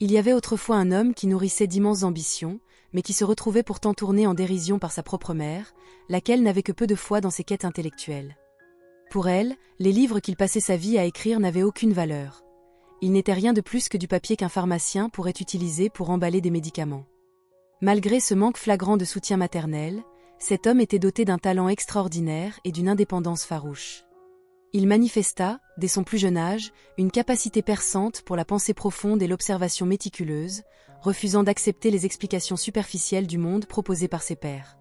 Il y avait autrefois un homme qui nourrissait d'immenses ambitions, mais qui se retrouvait pourtant tourné en dérision par sa propre mère, laquelle n'avait que peu de foi dans ses quêtes intellectuelles. Pour elle, les livres qu'il passait sa vie à écrire n'avaient aucune valeur. Ils n'étaient rien de plus que du papier qu'un pharmacien pourrait utiliser pour emballer des médicaments. Malgré ce manque flagrant de soutien maternel, cet homme était doté d'un talent extraordinaire et d'une indépendance farouche. Il manifesta, dès son plus jeune âge, une capacité perçante pour la pensée profonde et l'observation méticuleuse, refusant d'accepter les explications superficielles du monde proposées par ses pairs.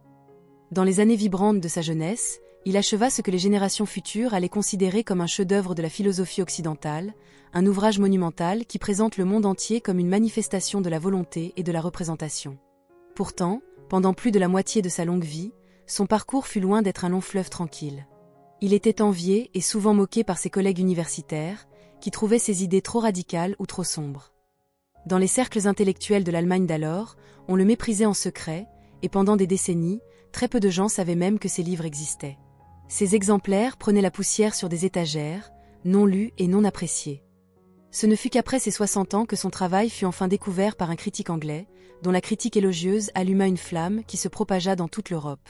Dans les années vibrantes de sa jeunesse, il acheva ce que les générations futures allaient considérer comme un chef-d'œuvre de la philosophie occidentale, un ouvrage monumental qui présente le monde entier comme une manifestation de la volonté et de la représentation. Pourtant, pendant plus de la moitié de sa longue vie, son parcours fut loin d'être un long fleuve tranquille. Il était envié et souvent moqué par ses collègues universitaires, qui trouvaient ses idées trop radicales ou trop sombres. Dans les cercles intellectuels de l'Allemagne d'alors, on le méprisait en secret, et pendant des décennies, très peu de gens savaient même que ses livres existaient. Ces exemplaires prenaient la poussière sur des étagères, non lus et non appréciés. Ce ne fut qu'après ses 60 ans que son travail fut enfin découvert par un critique anglais, dont la critique élogieuse alluma une flamme qui se propagea dans toute l'Europe.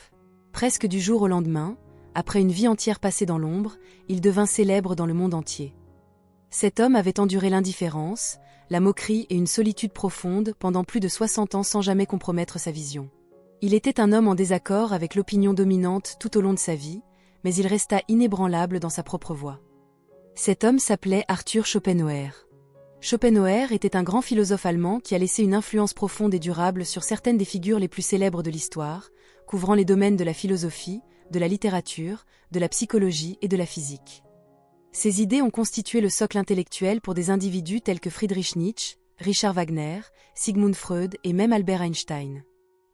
Presque du jour au lendemain, après une vie entière passée dans l'ombre, il devint célèbre dans le monde entier. Cet homme avait enduré l'indifférence, la moquerie et une solitude profonde pendant plus de 60 ans sans jamais compromettre sa vision. Il était un homme en désaccord avec l'opinion dominante tout au long de sa vie, mais il resta inébranlable dans sa propre voie. Cet homme s'appelait Arthur Schopenhauer. Schopenhauer était un grand philosophe allemand qui a laissé une influence profonde et durable sur certaines des figures les plus célèbres de l'histoire, couvrant les domaines de la philosophie, de la littérature, de la psychologie et de la physique. Ses idées ont constitué le socle intellectuel pour des individus tels que Friedrich Nietzsche, Richard Wagner, Sigmund Freud et même Albert Einstein.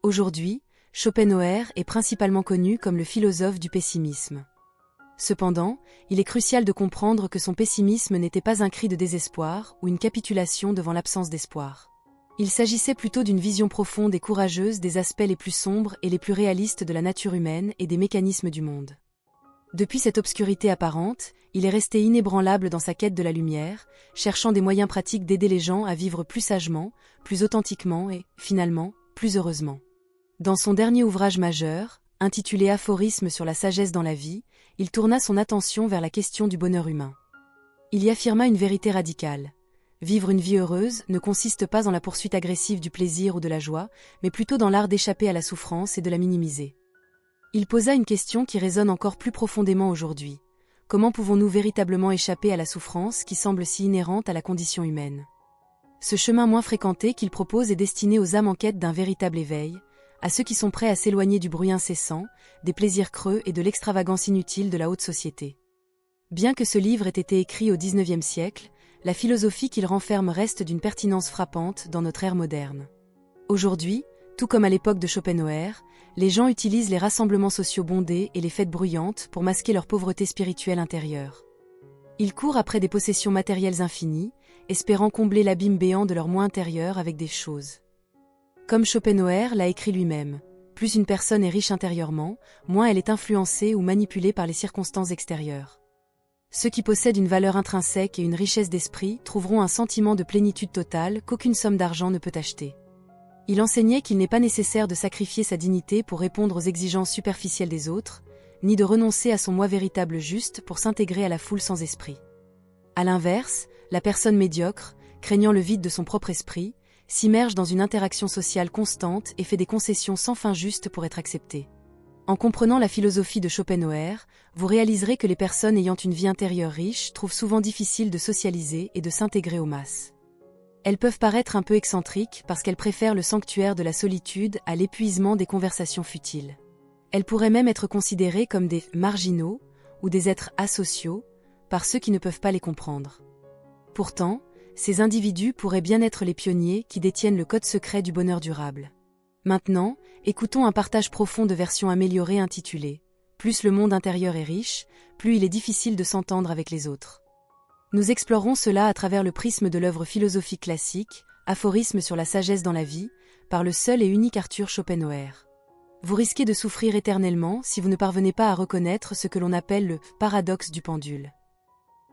Aujourd'hui, Schopenhauer est principalement connu comme le philosophe du pessimisme. Cependant, il est crucial de comprendre que son pessimisme n'était pas un cri de désespoir ou une capitulation devant l'absence d'espoir. Il s'agissait plutôt d'une vision profonde et courageuse des aspects les plus sombres et les plus réalistes de la nature humaine et des mécanismes du monde. Depuis cette obscurité apparente, il est resté inébranlable dans sa quête de la lumière, cherchant des moyens pratiques d'aider les gens à vivre plus sagement, plus authentiquement et, finalement, plus heureusement. Dans son dernier ouvrage majeur, intitulé Aphorismes sur la sagesse dans la vie, il tourna son attention vers la question du bonheur humain. Il y affirma une vérité radicale. Vivre une vie heureuse ne consiste pas en la poursuite agressive du plaisir ou de la joie, mais plutôt dans l'art d'échapper à la souffrance et de la minimiser. Il posa une question qui résonne encore plus profondément aujourd'hui. Comment pouvons-nous véritablement échapper à la souffrance qui semble si inhérente à la condition humaine ? Ce chemin moins fréquenté qu'il propose est destiné aux âmes en quête d'un véritable éveil, à ceux qui sont prêts à s'éloigner du bruit incessant, des plaisirs creux et de l'extravagance inutile de la haute société. Bien que ce livre ait été écrit au XIXe siècle, la philosophie qu'il renferme reste d'une pertinence frappante dans notre ère moderne. Aujourd'hui, tout comme à l'époque de Schopenhauer, les gens utilisent les rassemblements sociaux bondés et les fêtes bruyantes pour masquer leur pauvreté spirituelle intérieure. Ils courent après des possessions matérielles infinies, espérant combler l'abîme béant de leur moi intérieur avec des choses. Comme Schopenhauer l'a écrit lui-même, plus une personne est riche intérieurement, moins elle est influencée ou manipulée par les circonstances extérieures. Ceux qui possèdent une valeur intrinsèque et une richesse d'esprit trouveront un sentiment de plénitude totale qu'aucune somme d'argent ne peut acheter. Il enseignait qu'il n'est pas nécessaire de sacrifier sa dignité pour répondre aux exigences superficielles des autres, ni de renoncer à son moi véritable juste pour s'intégrer à la foule sans esprit. À l'inverse, la personne médiocre, craignant le vide de son propre esprit, s'immerge dans une interaction sociale constante et fait des concessions sans fin juste pour être acceptée. En comprenant la philosophie de Schopenhauer, vous réaliserez que les personnes ayant une vie intérieure riche trouvent souvent difficile de socialiser et de s'intégrer aux masses. Elles peuvent paraître un peu excentriques parce qu'elles préfèrent le sanctuaire de la solitude à l'épuisement des conversations futiles. Elles pourraient même être considérées comme des marginaux ou des êtres asociaux par ceux qui ne peuvent pas les comprendre. Pourtant, ces individus pourraient bien être les pionniers qui détiennent le code secret du bonheur durable. Maintenant, écoutons un partage profond de versions améliorées intitulé « Plus le monde intérieur est riche, plus il est difficile de s'entendre avec les autres ». Nous explorerons cela à travers le prisme de l'œuvre philosophique classique, Aphorismes sur la sagesse dans la vie, par le seul et unique Arthur Schopenhauer. Vous risquez de souffrir éternellement si vous ne parvenez pas à reconnaître ce que l'on appelle le paradoxe du pendule.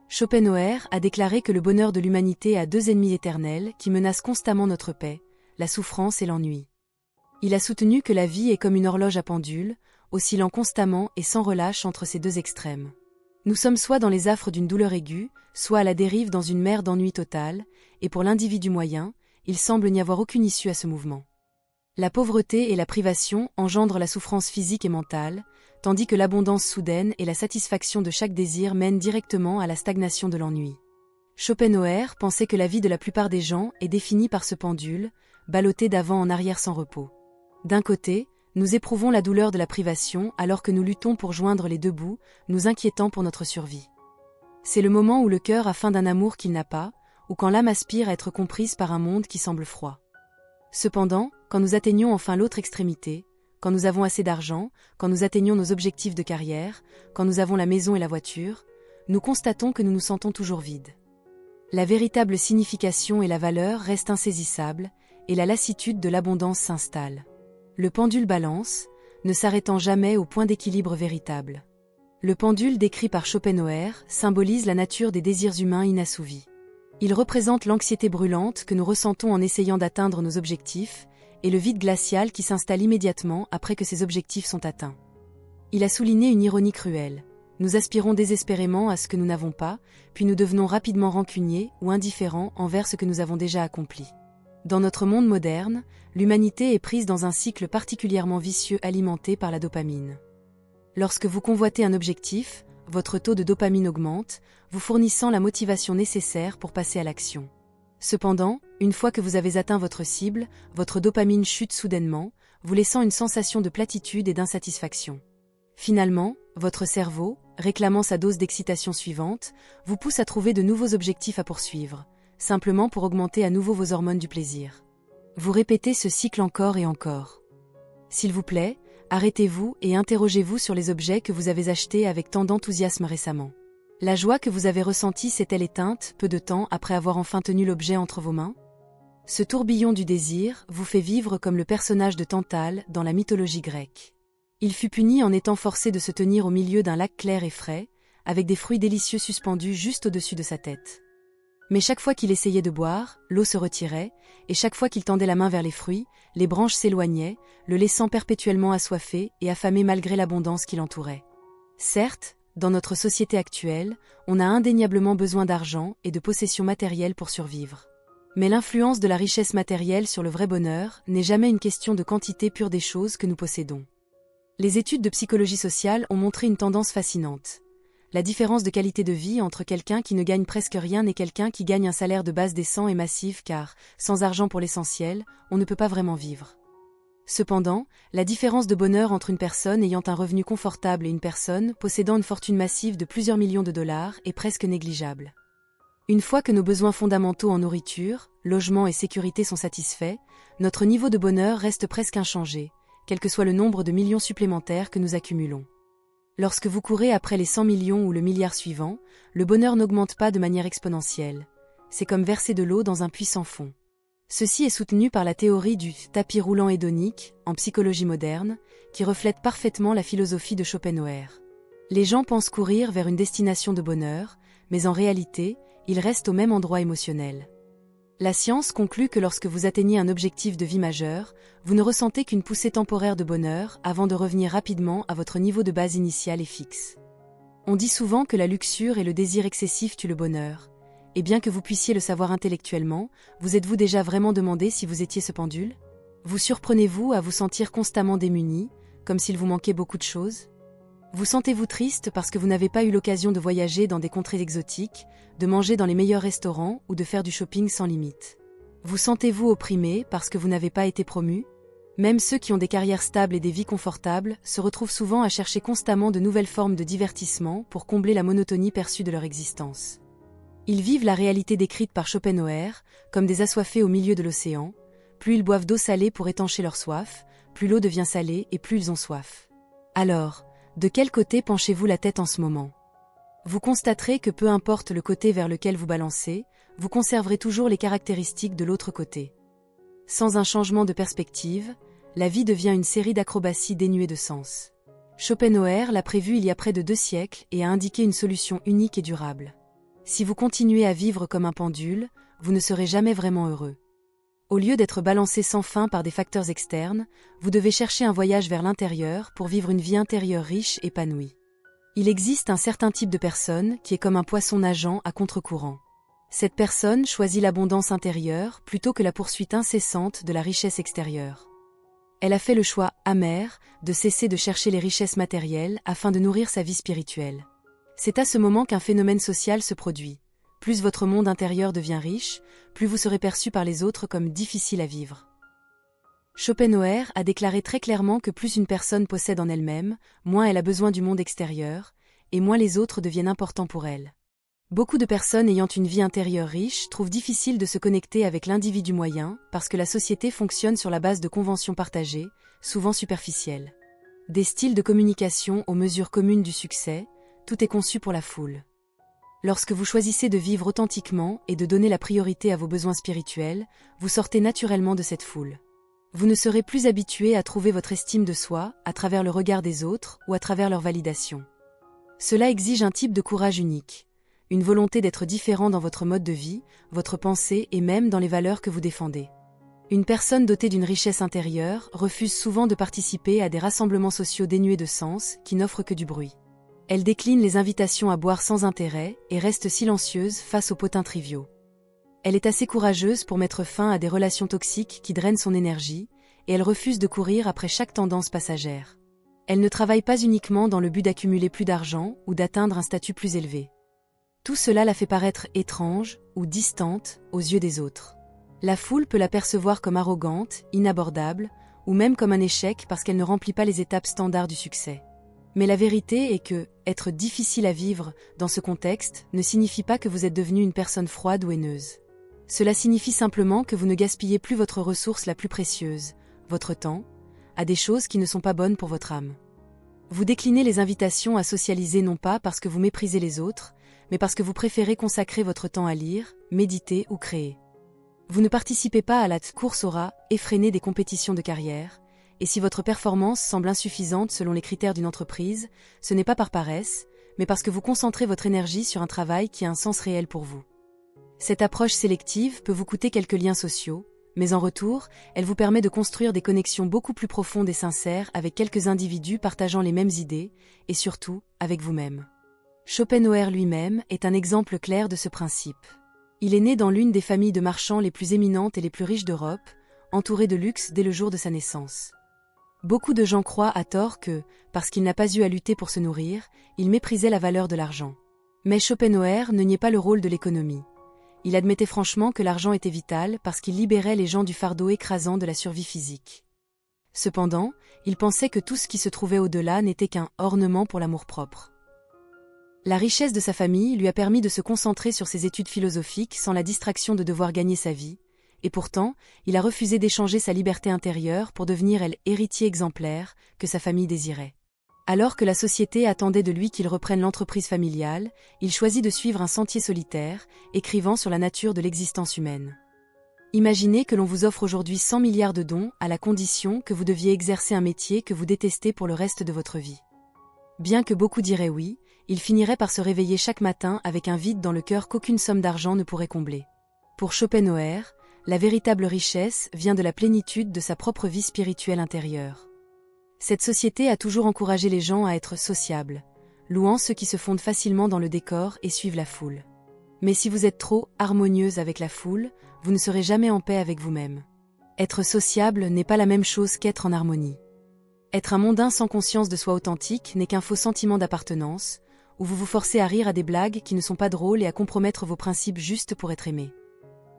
Schopenhauer a déclaré que le bonheur de l'humanité a deux ennemis éternels qui menacent constamment notre paix, la souffrance et l'ennui. Il a soutenu que la vie est comme une horloge à pendule, oscillant constamment et sans relâche entre ces deux extrêmes. Nous sommes soit dans les affres d'une douleur aiguë, soit à la dérive dans une mer d'ennui total, et pour l'individu moyen, il semble n'y avoir aucune issue à ce mouvement. La pauvreté et la privation engendrent la souffrance physique et mentale, tandis que l'abondance soudaine et la satisfaction de chaque désir mènent directement à la stagnation de l'ennui. Schopenhauer pensait que la vie de la plupart des gens est définie par ce pendule, ballotté d'avant en arrière sans repos. D'un côté, nous éprouvons la douleur de la privation alors que nous luttons pour joindre les deux bouts, nous inquiétant pour notre survie. C'est le moment où le cœur a faim d'un amour qu'il n'a pas, ou quand l'âme aspire à être comprise par un monde qui semble froid. Cependant, quand nous atteignons enfin l'autre extrémité, quand nous avons assez d'argent, quand nous atteignons nos objectifs de carrière, quand nous avons la maison et la voiture, nous constatons que nous nous sentons toujours vides. La véritable signification et la valeur restent insaisissables, et la lassitude de l'abondance s'installe. Le pendule balance, ne s'arrêtant jamais au point d'équilibre véritable. Le pendule décrit par Schopenhauer symbolise la nature des désirs humains inassouvis. Il représente l'anxiété brûlante que nous ressentons en essayant d'atteindre nos objectifs, et le vide glacial qui s'installe immédiatement après que ces objectifs sont atteints. Il a souligné une ironie cruelle. Nous aspirons désespérément à ce que nous n'avons pas, puis nous devenons rapidement rancuniers ou indifférents envers ce que nous avons déjà accompli. Dans notre monde moderne, l'humanité est prise dans un cycle particulièrement vicieux alimenté par la dopamine. Lorsque vous convoitez un objectif, votre taux de dopamine augmente, vous fournissant la motivation nécessaire pour passer à l'action. Cependant, une fois que vous avez atteint votre cible, votre dopamine chute soudainement, vous laissant une sensation de platitude et d'insatisfaction. Finalement, votre cerveau, réclamant sa dose d'excitation suivante, vous pousse à trouver de nouveaux objectifs à poursuivre, simplement pour augmenter à nouveau vos hormones du plaisir. Vous répétez ce cycle encore et encore. S'il vous plaît, arrêtez-vous et interrogez-vous sur les objets que vous avez achetés avec tant d'enthousiasme récemment. La joie que vous avez ressentie s'est-elle éteinte peu de temps après avoir enfin tenu l'objet entre vos mains? Ce tourbillon du désir vous fait vivre comme le personnage de Tantale dans la mythologie grecque. Il fut puni en étant forcé de se tenir au milieu d'un lac clair et frais, avec des fruits délicieux suspendus juste au-dessus de sa tête. Mais chaque fois qu'il essayait de boire, l'eau se retirait, et chaque fois qu'il tendait la main vers les fruits, les branches s'éloignaient, le laissant perpétuellement assoiffé et affamé malgré l'abondance qui l'entourait. Certes, dans notre société actuelle, on a indéniablement besoin d'argent et de possessions matérielles pour survivre. Mais l'influence de la richesse matérielle sur le vrai bonheur n'est jamais une question de quantité pure des choses que nous possédons. Les études de psychologie sociale ont montré une tendance fascinante. La différence de qualité de vie entre quelqu'un qui ne gagne presque rien et quelqu'un qui gagne un salaire de base décent est massive car, sans argent pour l'essentiel, on ne peut pas vraiment vivre. Cependant, la différence de bonheur entre une personne ayant un revenu confortable et une personne possédant une fortune massive de plusieurs millions de dollars est presque négligeable. Une fois que nos besoins fondamentaux en nourriture, logement et sécurité sont satisfaits, notre niveau de bonheur reste presque inchangé, quel que soit le nombre de millions supplémentaires que nous accumulons. Lorsque vous courez après les 100 millions ou le milliard suivant, le bonheur n'augmente pas de manière exponentielle. C'est comme verser de l'eau dans un puits sans fond. Ceci est soutenu par la théorie du tapis roulant hédonique, en psychologie moderne, qui reflète parfaitement la philosophie de Schopenhauer. Les gens pensent courir vers une destination de bonheur, mais en réalité, ils restent au même endroit émotionnel. La science conclut que lorsque vous atteignez un objectif de vie majeur, vous ne ressentez qu'une poussée temporaire de bonheur avant de revenir rapidement à votre niveau de base initial et fixe. On dit souvent que la luxure et le désir excessif tuent le bonheur. Et bien que vous puissiez le savoir intellectuellement, vous êtes-vous déjà vraiment demandé si vous étiez ce pendule? Vous surprenez-vous à vous sentir constamment démuni, comme s'il vous manquait beaucoup de choses? Vous sentez-vous triste parce que vous n'avez pas eu l'occasion de voyager dans des contrées exotiques, de manger dans les meilleurs restaurants ou de faire du shopping sans limite? Vous sentez-vous opprimé parce que vous n'avez pas été promu? Même ceux qui ont des carrières stables et des vies confortables se retrouvent souvent à chercher constamment de nouvelles formes de divertissement pour combler la monotonie perçue de leur existence. Ils vivent la réalité décrite par Schopenhauer, comme des assoiffés au milieu de l'océan. Plus ils boivent d'eau salée pour étancher leur soif, plus l'eau devient salée et plus ils ont soif. Alors, de quel côté penchez-vous la tête en ce moment? Vous constaterez que peu importe le côté vers lequel vous balancez, vous conserverez toujours les caractéristiques de l'autre côté. Sans un changement de perspective, la vie devient une série d'acrobaties dénuées de sens. Schopenhauer l'a prévu il y a près de 2 siècles et a indiqué une solution unique et durable. Si vous continuez à vivre comme un pendule, vous ne serez jamais vraiment heureux. Au lieu d'être balancé sans fin par des facteurs externes, vous devez chercher un voyage vers l'intérieur pour vivre une vie intérieure riche, épanouie. Il existe un certain type de personne qui est comme un poisson nageant à contre-courant. Cette personne choisit l'abondance intérieure plutôt que la poursuite incessante de la richesse extérieure. Elle a fait le choix amer de cesser de chercher les richesses matérielles afin de nourrir sa vie spirituelle. C'est à ce moment qu'un phénomène social se produit. Plus votre monde intérieur devient riche, plus vous serez perçu par les autres comme difficile à vivre. Schopenhauer a déclaré très clairement que plus une personne possède en elle-même, moins elle a besoin du monde extérieur, et moins les autres deviennent importants pour elle. Beaucoup de personnes ayant une vie intérieure riche trouvent difficile de se connecter avec l'individu moyen parce que la société fonctionne sur la base de conventions partagées, souvent superficielles. Des styles de communication aux mesures communes du succès, tout est conçu pour la foule. Lorsque vous choisissez de vivre authentiquement et de donner la priorité à vos besoins spirituels, vous sortez naturellement de cette foule. Vous ne serez plus habitué à trouver votre estime de soi à travers le regard des autres ou à travers leur validation. Cela exige un type de courage unique, une volonté d'être différent dans votre mode de vie, votre pensée et même dans les valeurs que vous défendez. Une personne dotée d'une richesse intérieure refuse souvent de participer à des rassemblements sociaux dénués de sens qui n'offrent que du bruit. Elle décline les invitations à boire sans intérêt et reste silencieuse face aux potins triviaux. Elle est assez courageuse pour mettre fin à des relations toxiques qui drainent son énergie, et elle refuse de courir après chaque tendance passagère. Elle ne travaille pas uniquement dans le but d'accumuler plus d'argent ou d'atteindre un statut plus élevé. Tout cela la fait paraître étrange ou distante aux yeux des autres. La foule peut la percevoir comme arrogante, inabordable, ou même comme un échec parce qu'elle ne remplit pas les étapes standards du succès. Mais la vérité est que, être difficile à vivre dans ce contexte ne signifie pas que vous êtes devenu une personne froide ou haineuse. Cela signifie simplement que vous ne gaspillez plus votre ressource la plus précieuse, votre temps, à des choses qui ne sont pas bonnes pour votre âme. Vous déclinez les invitations à socialiser non pas parce que vous méprisez les autres, mais parce que vous préférez consacrer votre temps à lire, méditer ou créer. Vous ne participez pas à la course au rat effrénée des compétitions de carrière, et si votre performance semble insuffisante selon les critères d'une entreprise, ce n'est pas par paresse, mais parce que vous concentrez votre énergie sur un travail qui a un sens réel pour vous. Cette approche sélective peut vous coûter quelques liens sociaux, mais en retour, elle vous permet de construire des connexions beaucoup plus profondes et sincères avec quelques individus partageant les mêmes idées, et surtout, avec vous-même. Schopenhauer lui-même est un exemple clair de ce principe. Il est né dans l'une des familles de marchands les plus éminentes et les plus riches d'Europe, entouré de luxe dès le jour de sa naissance. Beaucoup de gens croient à tort que, parce qu'il n'a pas eu à lutter pour se nourrir, il méprisait la valeur de l'argent. Mais Schopenhauer ne niait pas le rôle de l'économie. Il admettait franchement que l'argent était vital parce qu'il libérait les gens du fardeau écrasant de la survie physique. Cependant, il pensait que tout ce qui se trouvait au-delà n'était qu'un ornement pour l'amour-propre. La richesse de sa famille lui a permis de se concentrer sur ses études philosophiques sans la distraction de devoir gagner sa vie, et pourtant, il a refusé d'échanger sa liberté intérieure pour devenir l'héritier exemplaire que sa famille désirait. Alors que la société attendait de lui qu'il reprenne l'entreprise familiale, il choisit de suivre un sentier solitaire, écrivant sur la nature de l'existence humaine. Imaginez que l'on vous offre aujourd'hui 100 milliards de dons à la condition que vous deviez exercer un métier que vous détestez pour le reste de votre vie. Bien que beaucoup diraient oui, il finirait par se réveiller chaque matin avec un vide dans le cœur qu'aucune somme d'argent ne pourrait combler. Pour Schopenhauer, la véritable richesse vient de la plénitude de sa propre vie spirituelle intérieure. Cette société a toujours encouragé les gens à être sociables, louant ceux qui se fondent facilement dans le décor et suivent la foule. Mais si vous êtes trop harmonieuse avec la foule, vous ne serez jamais en paix avec vous-même. Être sociable n'est pas la même chose qu'être en harmonie. Être un mondain sans conscience de soi authentique n'est qu'un faux sentiment d'appartenance, où vous vous forcez à rire à des blagues qui ne sont pas drôles et à compromettre vos principes juste pour être aimé.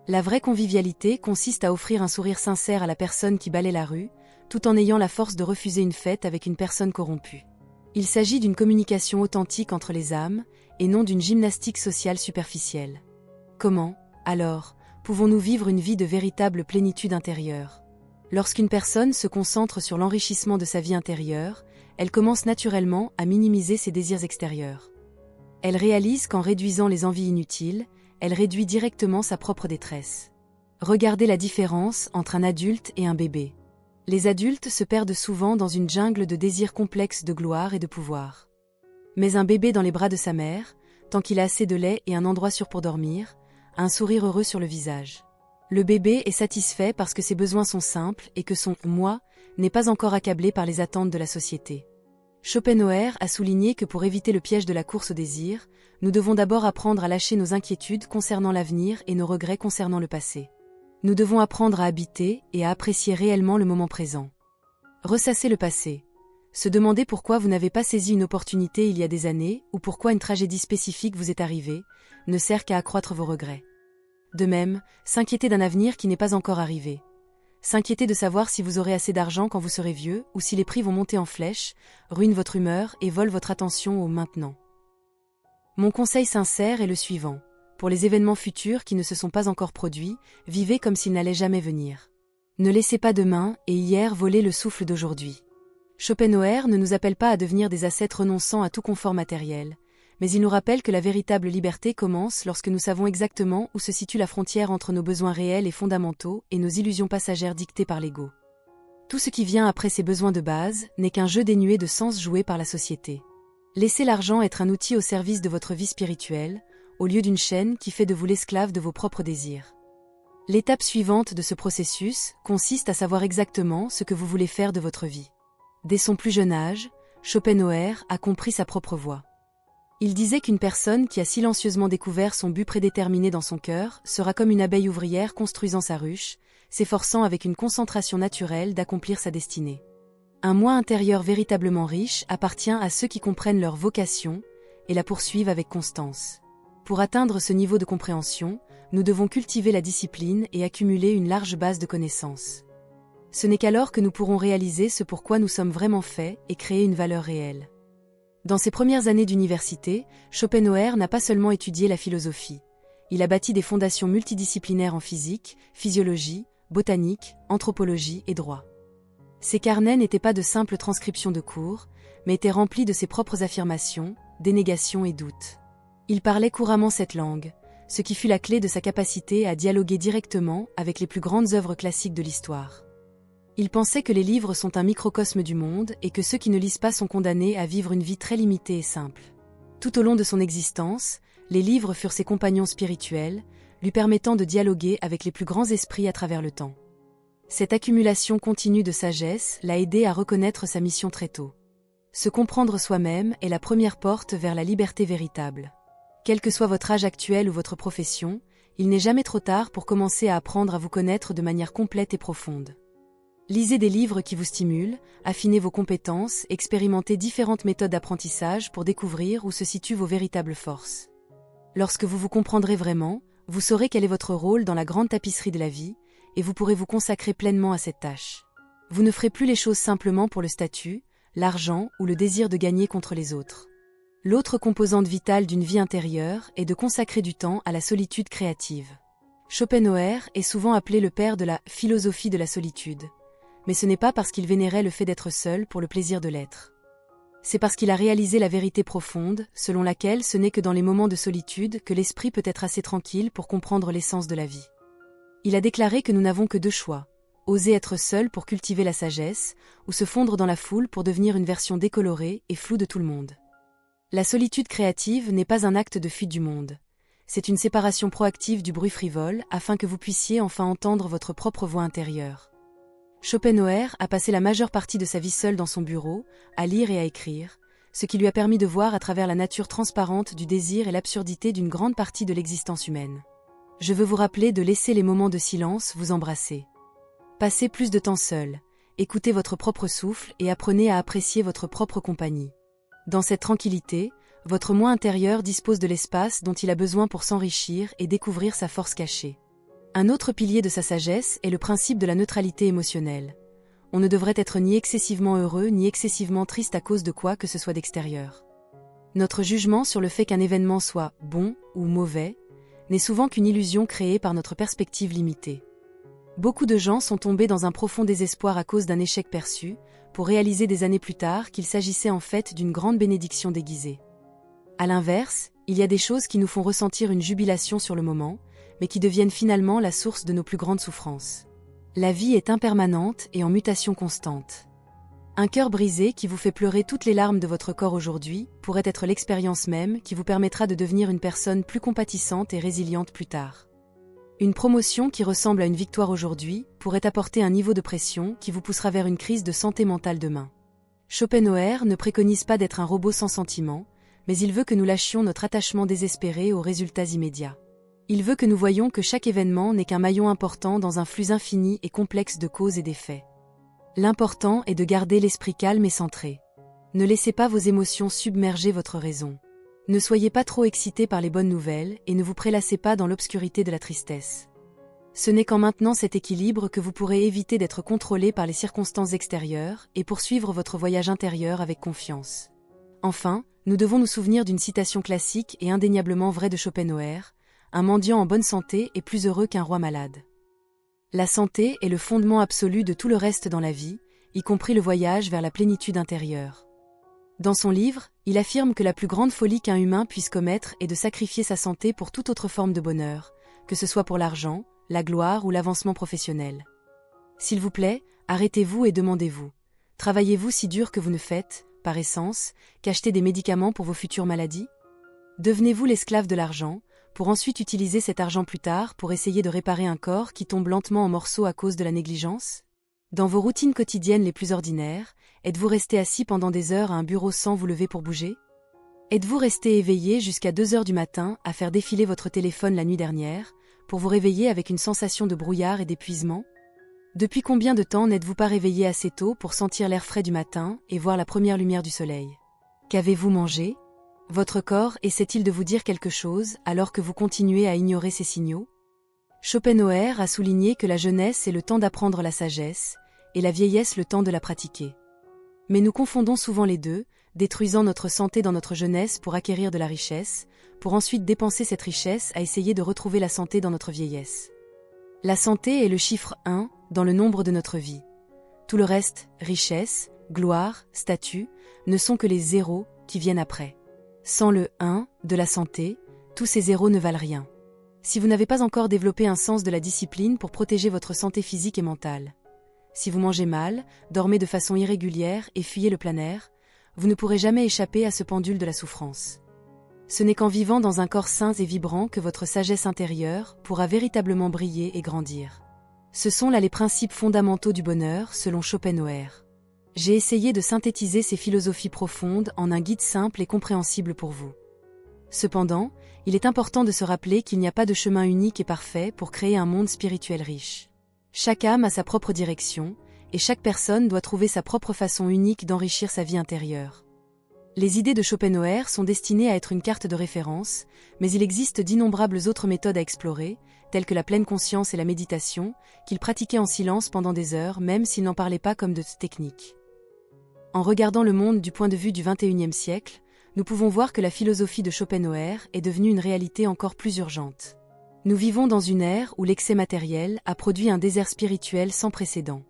La vraie convivialité consiste à offrir un sourire sincère à la personne qui balaie la rue, tout en ayant la force de refuser une fête avec une personne corrompue. Il s'agit d'une communication authentique entre les âmes, et non d'une gymnastique sociale superficielle. Comment, alors, pouvons-nous vivre une vie de véritable plénitude intérieure? Lorsqu'une personne se concentre sur l'enrichissement de sa vie intérieure, elle commence naturellement à minimiser ses désirs extérieurs. Elle réalise qu'en réduisant les envies inutiles, elle réduit directement sa propre détresse. Regardez la différence entre un adulte et un bébé. Les adultes se perdent souvent dans une jungle de désirs complexes de gloire et de pouvoir. Mais un bébé dans les bras de sa mère, tant qu'il a assez de lait et un endroit sûr pour dormir, a un sourire heureux sur le visage. Le bébé est satisfait parce que ses besoins sont simples et que son « moi » n'est pas encore accablé par les attentes de la société. Schopenhauer a souligné que pour éviter le piège de la course au désir, nous devons d'abord apprendre à lâcher nos inquiétudes concernant l'avenir et nos regrets concernant le passé. Nous devons apprendre à habiter et à apprécier réellement le moment présent. Ressasser le passé. Se demander pourquoi vous n'avez pas saisi une opportunité il y a des années ou pourquoi une tragédie spécifique vous est arrivée, ne sert qu'à accroître vos regrets. De même, s'inquiéter d'un avenir qui n'est pas encore arrivé. S'inquiéter de savoir si vous aurez assez d'argent quand vous serez vieux ou si les prix vont monter en flèche, ruine votre humeur et vole votre attention au maintenant. Mon conseil sincère est le suivant. Pour les événements futurs qui ne se sont pas encore produits, vivez comme s'ils n'allaient jamais venir. Ne laissez pas demain et hier voler le souffle d'aujourd'hui. Schopenhauer ne nous appelle pas à devenir des ascètes renonçant à tout confort matériel, mais il nous rappelle que la véritable liberté commence lorsque nous savons exactement où se situe la frontière entre nos besoins réels et fondamentaux et nos illusions passagères dictées par l'ego. Tout ce qui vient après ces besoins de base n'est qu'un jeu dénué de sens joué par la société. Laissez l'argent être un outil au service de votre vie spirituelle, au lieu d'une chaîne qui fait de vous l'esclave de vos propres désirs. L'étape suivante de ce processus consiste à savoir exactement ce que vous voulez faire de votre vie. Dès son plus jeune âge, Schopenhauer a compris sa propre voie. Il disait qu'une personne qui a silencieusement découvert son but prédéterminé dans son cœur sera comme une abeille ouvrière construisant sa ruche, s'efforçant avec une concentration naturelle d'accomplir sa destinée. Un moi intérieur véritablement riche appartient à ceux qui comprennent leur vocation et la poursuivent avec constance. Pour atteindre ce niveau de compréhension, nous devons cultiver la discipline et accumuler une large base de connaissances. Ce n'est qu'alors que nous pourrons réaliser ce pourquoi nous sommes vraiment faits et créer une valeur réelle. Dans ses premières années d'université, Schopenhauer n'a pas seulement étudié la philosophie. Il a bâti des fondations multidisciplinaires en physique, physiologie, botanique, anthropologie et droit. Ses carnets n'étaient pas de simples transcriptions de cours, mais étaient remplis de ses propres affirmations, dénégations et doutes. Il parlait couramment cette langue, ce qui fut la clé de sa capacité à dialoguer directement avec les plus grandes œuvres classiques de l'histoire. Il pensait que les livres sont un microcosme du monde et que ceux qui ne lisent pas sont condamnés à vivre une vie très limitée et simple. Tout au long de son existence, les livres furent ses compagnons spirituels, lui permettant de dialoguer avec les plus grands esprits à travers le temps. Cette accumulation continue de sagesse l'a aidé à reconnaître sa mission très tôt. Se comprendre soi-même est la première porte vers la liberté véritable. Quel que soit votre âge actuel ou votre profession, il n'est jamais trop tard pour commencer à apprendre à vous connaître de manière complète et profonde. Lisez des livres qui vous stimulent, affinez vos compétences, expérimentez différentes méthodes d'apprentissage pour découvrir où se situent vos véritables forces. Lorsque vous vous comprendrez vraiment, vous saurez quel est votre rôle dans la grande tapisserie de la vie, et vous pourrez vous consacrer pleinement à cette tâche. Vous ne ferez plus les choses simplement pour le statut, l'argent ou le désir de gagner contre les autres. L'autre composante vitale d'une vie intérieure est de consacrer du temps à la solitude créative. Schopenhauer est souvent appelé le père de la philosophie de la solitude. Mais ce n'est pas parce qu'il vénérait le fait d'être seul pour le plaisir de l'être. C'est parce qu'il a réalisé la vérité profonde, selon laquelle ce n'est que dans les moments de solitude que l'esprit peut être assez tranquille pour comprendre l'essence de la vie. Il a déclaré que nous n'avons que deux choix, oser être seul pour cultiver la sagesse, ou se fondre dans la foule pour devenir une version décolorée et floue de tout le monde. La solitude créative n'est pas un acte de fuite du monde. C'est une séparation proactive du bruit frivole afin que vous puissiez enfin entendre votre propre voix intérieure. Schopenhauer a passé la majeure partie de sa vie seul dans son bureau, à lire et à écrire, ce qui lui a permis de voir à travers la nature transparente du désir et l'absurdité d'une grande partie de l'existence humaine. Je veux vous rappeler de laisser les moments de silence vous embrasser. Passez plus de temps seul, écoutez votre propre souffle et apprenez à apprécier votre propre compagnie. Dans cette tranquillité, votre moi intérieur dispose de l'espace dont il a besoin pour s'enrichir et découvrir sa force cachée. Un autre pilier de sa sagesse est le principe de la neutralité émotionnelle. On ne devrait être ni excessivement heureux ni excessivement triste à cause de quoi que ce soit d'extérieur. Notre jugement sur le fait qu'un événement soit bon ou mauvais n'est souvent qu'une illusion créée par notre perspective limitée. Beaucoup de gens sont tombés dans un profond désespoir à cause d'un échec perçu, pour réaliser des années plus tard qu'il s'agissait en fait d'une grande bénédiction déguisée. À l'inverse, il y a des choses qui nous font ressentir une jubilation sur le moment, mais qui deviennent finalement la source de nos plus grandes souffrances. La vie est impermanente et en mutation constante. Un cœur brisé qui vous fait pleurer toutes les larmes de votre corps aujourd'hui pourrait être l'expérience même qui vous permettra de devenir une personne plus compatissante et résiliente plus tard. Une promotion qui ressemble à une victoire aujourd'hui pourrait apporter un niveau de pression qui vous poussera vers une crise de santé mentale demain. Schopenhauer ne préconise pas d'être un robot sans sentiments, mais il veut que nous lâchions notre attachement désespéré aux résultats immédiats. Il veut que nous voyions que chaque événement n'est qu'un maillon important dans un flux infini et complexe de causes et d'effets. L'important est de garder l'esprit calme et centré. Ne laissez pas vos émotions submerger votre raison. Ne soyez pas trop excité par les bonnes nouvelles et ne vous prélassez pas dans l'obscurité de la tristesse. Ce n'est qu'en maintenant cet équilibre que vous pourrez éviter d'être contrôlé par les circonstances extérieures et poursuivre votre voyage intérieur avec confiance. Enfin, nous devons nous souvenir d'une citation classique et indéniablement vraie de Schopenhauer: un mendiant en bonne santé est plus heureux qu'un roi malade. La santé est le fondement absolu de tout le reste dans la vie, y compris le voyage vers la plénitude intérieure. Dans son livre, il affirme que la plus grande folie qu'un humain puisse commettre est de sacrifier sa santé pour toute autre forme de bonheur, que ce soit pour l'argent, la gloire ou l'avancement professionnel. S'il vous plaît, arrêtez-vous et demandez-vous: travaillez-vous si dur que vous ne faites, par essence, qu'acheter des médicaments pour vos futures maladies? Devenez-vous l'esclave de l'argent, pour ensuite utiliser cet argent plus tard pour essayer de réparer un corps qui tombe lentement en morceaux à cause de la négligence? Dans vos routines quotidiennes les plus ordinaires, êtes-vous resté assis pendant des heures à un bureau sans vous lever pour bouger? Êtes-vous resté éveillé jusqu'à 2 heures du matin à faire défiler votre téléphone la nuit dernière, pour vous réveiller avec une sensation de brouillard et d'épuisement? Depuis combien de temps n'êtes-vous pas réveillé assez tôt pour sentir l'air frais du matin et voir la première lumière du soleil? Qu'avez-vous mangé? Votre corps essaie-t-il de vous dire quelque chose alors que vous continuez à ignorer ces signaux? Schopenhauer a souligné que la jeunesse est le temps d'apprendre la sagesse, et la vieillesse le temps de la pratiquer. Mais nous confondons souvent les deux, détruisant notre santé dans notre jeunesse pour acquérir de la richesse, pour ensuite dépenser cette richesse à essayer de retrouver la santé dans notre vieillesse. La santé est le chiffre 1 dans le nombre de notre vie. Tout le reste, richesse, gloire, statut, ne sont que les zéros qui viennent après. Sans le 1 de la santé, tous ces zéros ne valent rien. Si vous n'avez pas encore développé un sens de la discipline pour protéger votre santé physique et mentale, si vous mangez mal, dormez de façon irrégulière et fuyez le plein air, vous ne pourrez jamais échapper à ce pendule de la souffrance. Ce n'est qu'en vivant dans un corps sain et vibrant que votre sagesse intérieure pourra véritablement briller et grandir. Ce sont là les principes fondamentaux du bonheur selon Schopenhauer. J'ai essayé de synthétiser ces philosophies profondes en un guide simple et compréhensible pour vous. Cependant, il est important de se rappeler qu'il n'y a pas de chemin unique et parfait pour créer un monde spirituel riche. Chaque âme a sa propre direction, et chaque personne doit trouver sa propre façon unique d'enrichir sa vie intérieure. Les idées de Schopenhauer sont destinées à être une carte de référence, mais il existe d'innombrables autres méthodes à explorer, telles que la pleine conscience et la méditation, qu'il pratiquait en silence pendant des heures même s'il n'en parlait pas comme de techniques. En regardant le monde du point de vue du XXIe siècle, nous pouvons voir que la philosophie de Schopenhauer est devenue une réalité encore plus urgente. Nous vivons dans une ère où l'excès matériel a produit un désert spirituel sans précédent.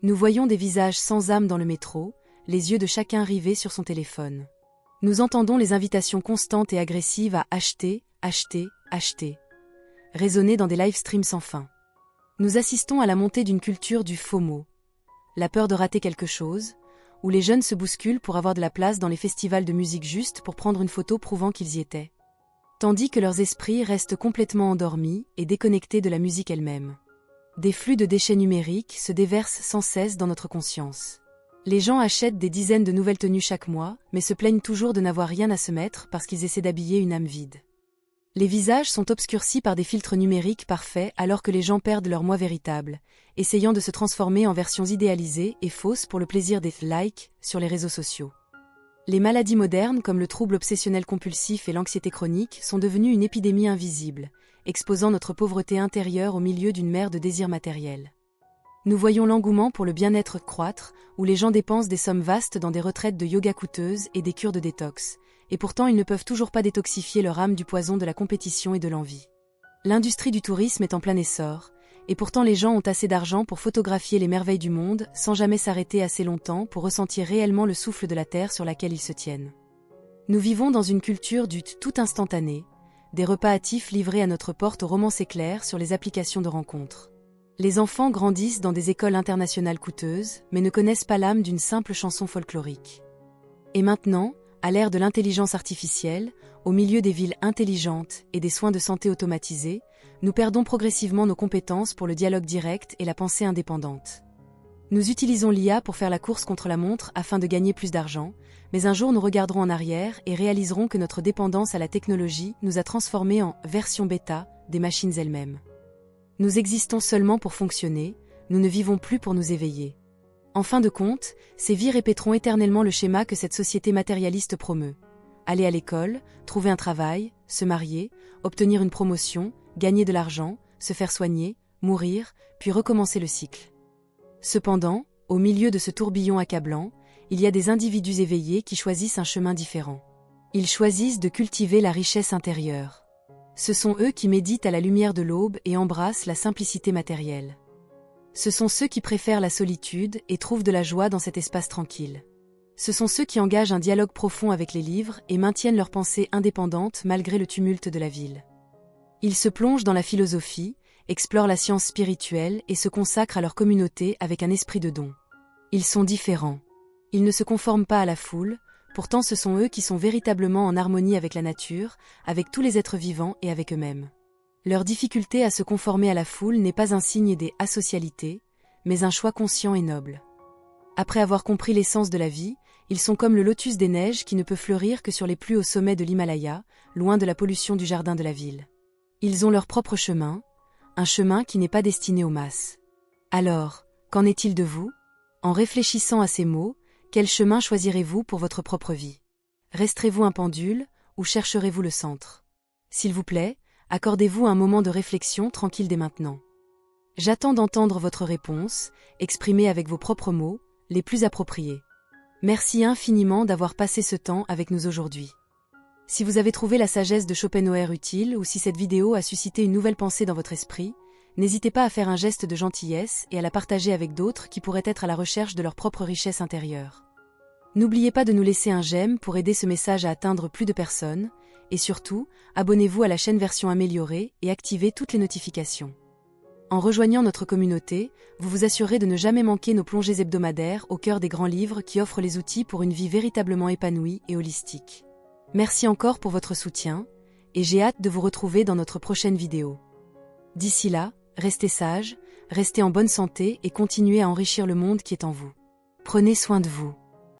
Nous voyons des visages sans âme dans le métro, les yeux de chacun rivés sur son téléphone. Nous entendons les invitations constantes et agressives à acheter, acheter, acheter, résonner dans des live streams sans fin. Nous assistons à la montée d'une culture du FOMO, la peur de rater quelque chose, où les jeunes se bousculent pour avoir de la place dans les festivals de musique juste pour prendre une photo prouvant qu'ils y étaient. Tandis que leurs esprits restent complètement endormis et déconnectés de la musique elle-même. Des flux de déchets numériques se déversent sans cesse dans notre conscience. Les gens achètent des dizaines de nouvelles tenues chaque mois, mais se plaignent toujours de n'avoir rien à se mettre parce qu'ils essaient d'habiller une âme vide. Les visages sont obscurcis par des filtres numériques parfaits alors que les gens perdent leur moi véritable, essayant de se transformer en versions idéalisées et fausses pour le plaisir des likes sur les réseaux sociaux. Les maladies modernes comme le trouble obsessionnel compulsif et l'anxiété chronique sont devenues une épidémie invisible, exposant notre pauvreté intérieure au milieu d'une mer de désirs matériels. Nous voyons l'engouement pour le bien-être croître, où les gens dépensent des sommes vastes dans des retraites de yoga coûteuses et des cures de détox, et pourtant ils ne peuvent toujours pas détoxifier leur âme du poison de la compétition et de l'envie. L'industrie du tourisme est en plein essor, et pourtant les gens ont assez d'argent pour photographier les merveilles du monde sans jamais s'arrêter assez longtemps pour ressentir réellement le souffle de la terre sur laquelle ils se tiennent. Nous vivons dans une culture du tout instantané, des repas hâtifs livrés à notre porte aux romances éclairs sur les applications de rencontres. Les enfants grandissent dans des écoles internationales coûteuses, mais ne connaissent pas l'âme d'une simple chanson folklorique. Et maintenant, à l'ère de l'intelligence artificielle, au milieu des villes intelligentes et des soins de santé automatisés, nous perdons progressivement nos compétences pour le dialogue direct et la pensée indépendante. Nous utilisons l'IA pour faire la course contre la montre afin de gagner plus d'argent, mais un jour nous regarderons en arrière et réaliserons que notre dépendance à la technologie nous a transformés en version bêta des machines elles-mêmes. Nous existons seulement pour fonctionner, nous ne vivons plus pour nous éveiller. En fin de compte, ces vies répéteront éternellement le schéma que cette société matérialiste promeut. Aller à l'école, trouver un travail, se marier, obtenir une promotion, gagner de l'argent, se faire soigner, mourir, puis recommencer le cycle. Cependant, au milieu de ce tourbillon accablant, il y a des individus éveillés qui choisissent un chemin différent. Ils choisissent de cultiver la richesse intérieure. Ce sont eux qui méditent à la lumière de l'aube et embrassent la simplicité matérielle. Ce sont ceux qui préfèrent la solitude et trouvent de la joie dans cet espace tranquille. Ce sont ceux qui engagent un dialogue profond avec les livres et maintiennent leur pensée indépendante malgré le tumulte de la ville. Ils se plongent dans la philosophie, explorent la science spirituelle et se consacrent à leur communauté avec un esprit de don. Ils sont différents. Ils ne se conforment pas à la foule, pourtant ce sont eux qui sont véritablement en harmonie avec la nature, avec tous les êtres vivants et avec eux-mêmes. Leur difficulté à se conformer à la foule n'est pas un signe des asocialités, mais un choix conscient et noble. Après avoir compris l'essence de la vie, ils sont comme le lotus des neiges qui ne peut fleurir que sur les plus hauts sommets de l'Himalaya, loin de la pollution du jardin de la ville. Ils ont leur propre chemin, un chemin qui n'est pas destiné aux masses. Alors, qu'en est-il de vous? En réfléchissant à ces mots, quel chemin choisirez-vous pour votre propre vie? Resterez-vous un pendule, ou chercherez-vous le centre? S'il vous plaît, accordez-vous un moment de réflexion tranquille dès maintenant. J'attends d'entendre votre réponse, exprimée avec vos propres mots, les plus appropriés. Merci infiniment d'avoir passé ce temps avec nous aujourd'hui. Si vous avez trouvé la sagesse de Schopenhauer utile ou si cette vidéo a suscité une nouvelle pensée dans votre esprit, n'hésitez pas à faire un geste de gentillesse et à la partager avec d'autres qui pourraient être à la recherche de leur propre richesse intérieure. N'oubliez pas de nous laisser un j'aime pour aider ce message à atteindre plus de personnes, et surtout, abonnez-vous à la chaîne version améliorée et activez toutes les notifications. En rejoignant notre communauté, vous vous assurez de ne jamais manquer nos plongées hebdomadaires au cœur des grands livres qui offrent les outils pour une vie véritablement épanouie et holistique. Merci encore pour votre soutien, et j'ai hâte de vous retrouver dans notre prochaine vidéo. D'ici là, restez sages, restez en bonne santé et continuez à enrichir le monde qui est en vous. Prenez soin de vous.